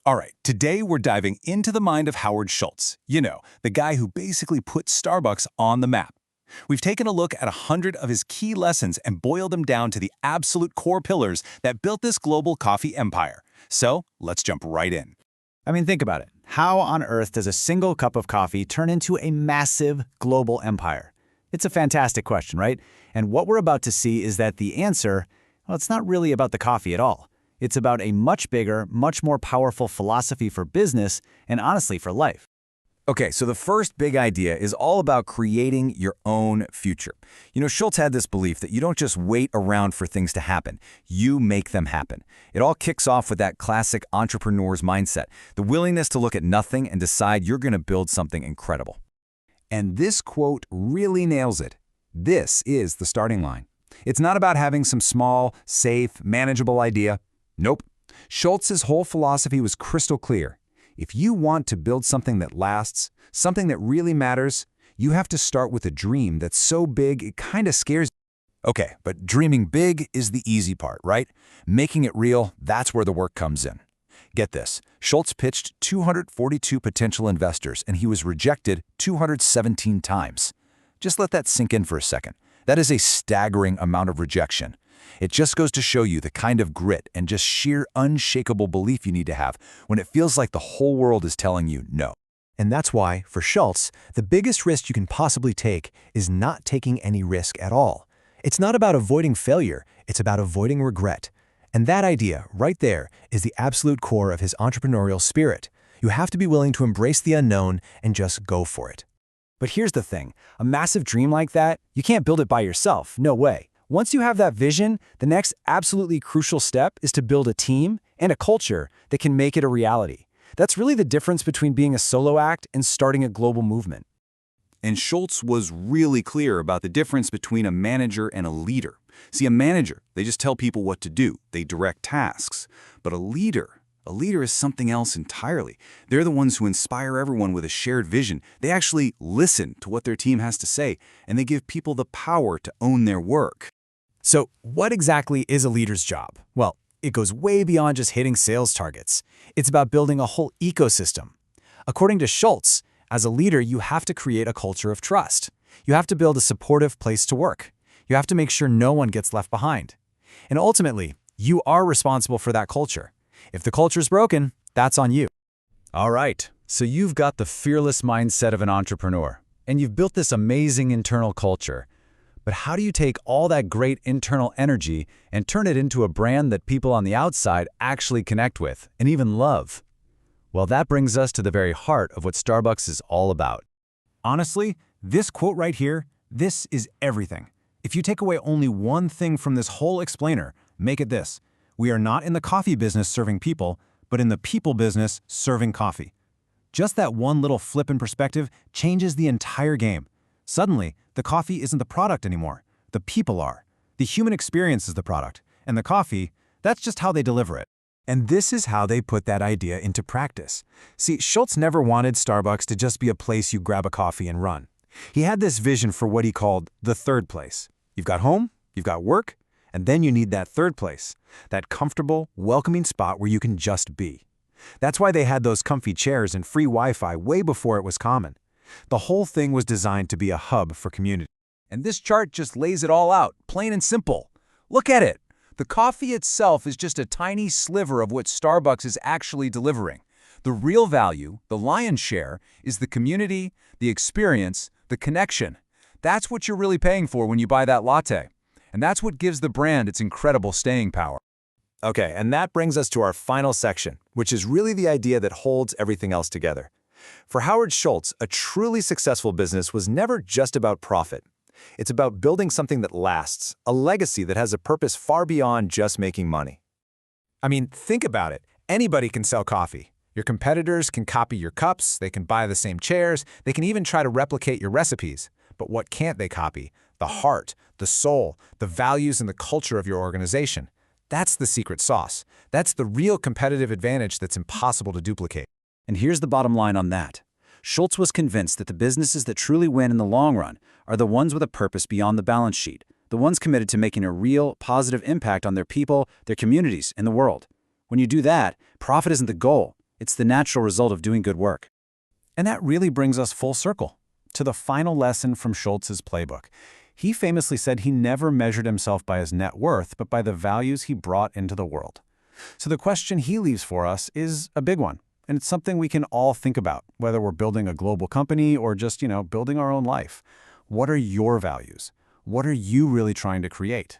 All right, today we're diving into the mind of Howard Schultz. You know, the guy who basically put Starbucks on the map. We've taken a look at 100 of his key lessons and boiled them down to the absolute core pillars that built this global coffee empire. So, let's jump right in. I mean, think about it. How on earth does a single cup of coffee turn into a massive global empire? It's a fantastic question, right? And what we're about to see is that the answer, well, it's not really about the coffee at all. It's about a much bigger, much more powerful philosophy for business and honestly for life. Okay, so the first big idea is all about creating your own future. You know, Schultz had this belief that you don't just wait around for things to happen, you make them happen. It all kicks off with that classic entrepreneur's mindset, the willingness to look at nothing and decide you're going to build something incredible. And this quote really nails it. This is the starting line. It's not about having some small, safe, manageable idea. Nope. Schultz's whole philosophy was crystal clear. If you want to build something that lasts, something that really matters, you have to start with a dream that's so big it kind of scares you. Okay, but dreaming big is the easy part, right? Making it real, that's where the work comes in. Get this, Schultz pitched 242 potential investors and he was rejected 217 times. Just let that sink in for a second. That is a staggering amount of rejection. It just goes to show you the kind of grit and just sheer unshakable belief you need to have when it feels like the whole world is telling you no. And that's why, for Schultz, the biggest risk you can possibly take is not taking any risk at all. It's not about avoiding failure, it's about avoiding regret. And that idea, right there, is the absolute core of his entrepreneurial spirit. You have to be willing to embrace the unknown and just go for it. But here's the thing, a massive dream like that, you can't build it by yourself, no way. Once you have that vision, the next absolutely crucial step is to build a team and a culture that can make it a reality. That's really the difference between being a solo act and starting a global movement. And Schultz was really clear about the difference between a manager and a leader. See, a manager, they just tell people what to do. They direct tasks. But a leader is something else entirely. They're the ones who inspire everyone with a shared vision. They actually listen to what their team has to say, and they give people the power to own their work. So what exactly is a leader's job? Well, it goes way beyond just hitting sales targets. It's about building a whole ecosystem. According to Schultz, as a leader, you have to create a culture of trust. You have to build a supportive place to work. You have to make sure no one gets left behind. And ultimately, you are responsible for that culture. If the culture's broken, that's on you. All right, so you've got the fearless mindset of an entrepreneur, and you've built this amazing internal culture. But how do you take all that great internal energy and turn it into a brand that people on the outside actually connect with and even love? Well, that brings us to the very heart of what Starbucks is all about. Honestly, this quote right here, this is everything. If you take away only one thing from this whole explainer, make it this. We are not in the coffee business serving people, but in the people business serving coffee. Just that one little flip in perspective changes the entire game. Suddenly, the coffee isn't the product anymore. The people are. The human experience is the product. And the coffee, that's just how they deliver it. And this is how they put that idea into practice. See, Schultz never wanted Starbucks to just be a place you grab a coffee and run. He had this vision for what he called the third place. You've got home, you've got work, and then you need that third place, that comfortable, welcoming spot where you can just be. That's why they had those comfy chairs and free Wi-Fi way before it was common. The whole thing was designed to be a hub for community. And this chart just lays it all out, plain and simple. Look at it. The coffee itself is just a tiny sliver of what Starbucks is actually delivering. The real value, the lion's share, is the community, the experience, the connection. That's what you're really paying for when you buy that latte. And that's what gives the brand its incredible staying power. Okay, and that brings us to our final section, which is really the idea that holds everything else together. For Howard Schultz, a truly successful business was never just about profit. It's about building something that lasts, a legacy that has a purpose far beyond just making money. I mean, think about it. Anybody can sell coffee. Your competitors can copy your cups, they can buy the same chairs, they can even try to replicate your recipes. But what can't they copy? The heart, the soul, the values and the culture of your organization. That's the secret sauce. That's the real competitive advantage that's impossible to duplicate. And here's the bottom line on that. Schultz was convinced that the businesses that truly win in the long run are the ones with a purpose beyond the balance sheet, the ones committed to making a real, positive impact on their people, their communities, and the world. When you do that, profit isn't the goal. It's the natural result of doing good work. And that really brings us full circle to the final lesson from Schultz's playbook. He famously said he never measured himself by his net worth, but by the values he brought into the world. So the question he leaves for us is a big one, and it's something we can all think about, whether we're building a global company or just, building our own life. What are your values? What are you really trying to create?